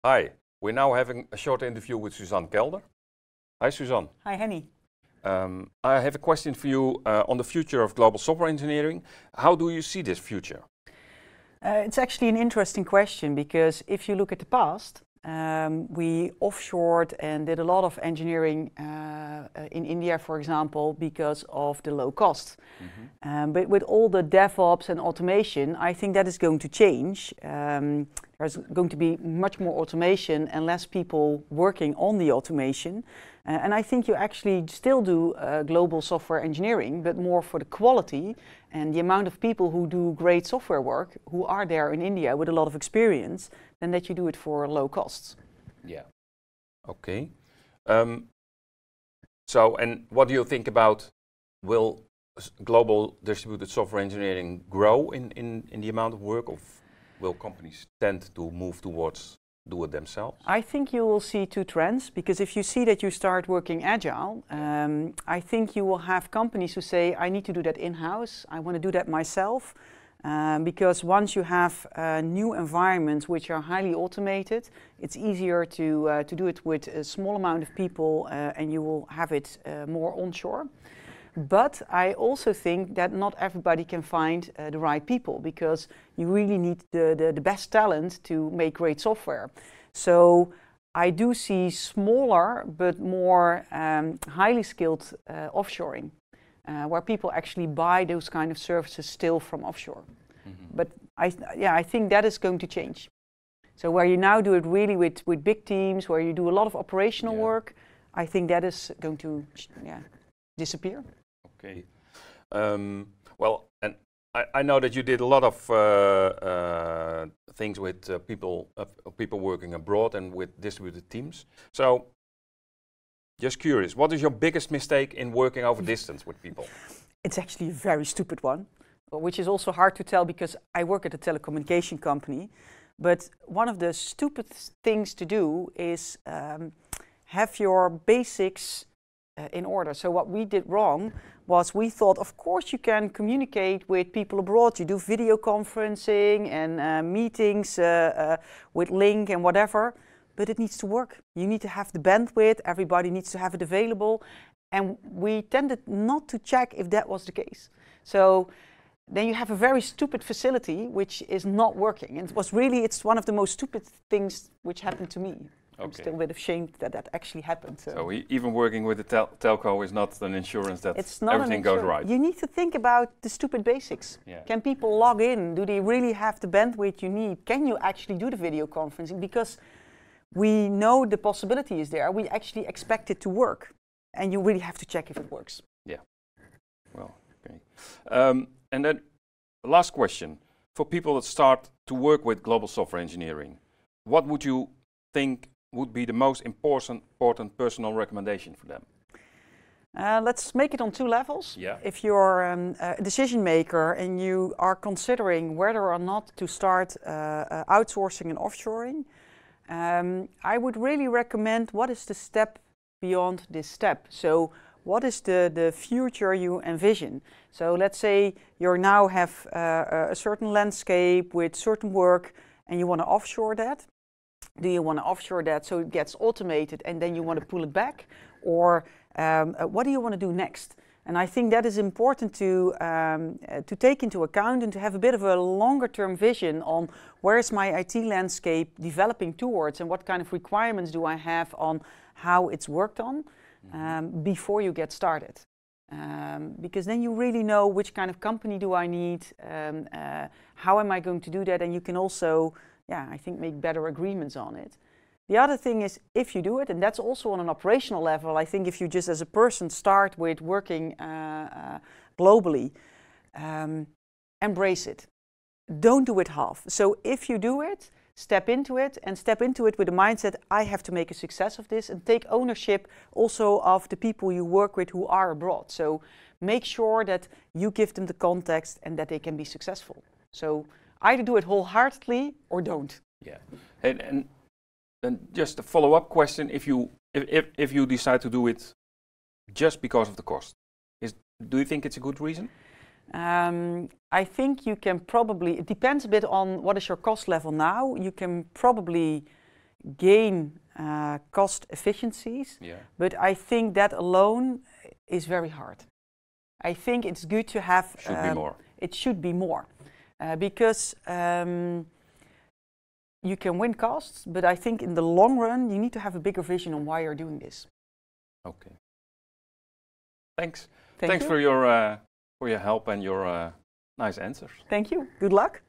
Hi, we're now having a short interview with Suzanne Kelder. Hi Suzanne. Hi Henny. I have a question for you on the future of global software engineering. How do you see this future? It's actually an interesting question because if you look at the past, we offshored and did a lot of engineering in India, for example, because of the low cost. But with all the DevOps and automation, I think that is going to change. There's going to be much more automation and less people working on the automation. And I think you actually still do global software engineering, but more for the quality and the amount of people who do great software work, who are there in India with a lot of experience, than that you do it for low costs. Yeah. Okay. And what do you think about, will global distributed software engineering grow in the amount of work, or will companies tend to move towards do it themselves? I think you will see two trends, because if you see that you start working agile, I think you will have companies who say, I need to do that in-house, I want to do that myself, because once you have new environments which are highly automated, it's easier to do it with a small amount of people and you will have it more onshore. But I also think that not everybody can find the right people, because you really need the best talent to make great software. So I do see smaller but more highly skilled offshoring, where people actually buy those kind of services still from offshore. But I think that is going to change. So where you now do it really with big teams, where you do a lot of operational work, I think that is going to disappear. Okay. Well, and I know that you did a lot of things with people working abroad and with distributed teams. So, just curious, what is your biggest mistake in working over distance with people? It's actually a very stupid one, which is also hard to tell because I work at a telecommunication company. But one of the stupid things to do is have your basics in order. So what we did wrong was we thought, of course you can communicate with people abroad. You do video conferencing and meetings with Link and whatever, but it needs to work. You need to have the bandwidth, everybody needs to have it available. And we tended not to check if that was the case. So then you have a very stupid facility which is not working. And it's one of the most stupid things which happened to me. Okay. I'm still a bit ashamed that that actually happened. So even working with the telco is not an insurance that everything goes right. You need to think about the stupid basics. Yeah. Can people log in? Do they really have the bandwidth you need? Can you actually do the video conferencing? Because we know the possibility is there. We actually expect it to work. And you really have to check if it works. Yeah. Well, okay. And then last question. For people that start to work with global software engineering, what would you think would be the most important personal recommendation for them? Let's make it on two levels. Yeah. If you're a decision maker and you are considering whether or not to start outsourcing and offshoring, I would really recommend what is the step beyond this step. So what is the future you envision? So let's say you now have a certain landscape with certain work and you want to offshore that. Do you want to offshore that so it gets automated and then you want to pull it back? Or what do you want to do next? And I think that is important to take into account and to have a bit of a longer term vision on where is my IT landscape developing towards and what kind of requirements do I have on how it's worked on before you get started. Because then you really know which kind of company do I need, how am I going to do that, and you can also I think make better agreements on it. The other thing is if you do it, and that's also on an operational level, I think if you just as a person start with working globally, embrace it. Don't do it half. So if you do it, step into it with the mindset, I have to make a success of this, and take ownership also of the people you work with who are abroad. So make sure that you give them the context and that they can be successful. So either do it wholeheartedly or don't. Yeah, and just a follow-up question: if you decide to do it just because of the cost, do you think it's a good reason? I think you can probably. It depends a bit on what is your cost level now. You can probably gain cost efficiencies, Yeah. but I think that alone is very hard. I think it's good to have... Should be more. It should be more. Because you can win costs, but I think in the long run, you need to have a bigger vision on why you're doing this. Okay. Thanks. Thank Thanks you. for your help and your nice answers. Thank you. Good luck.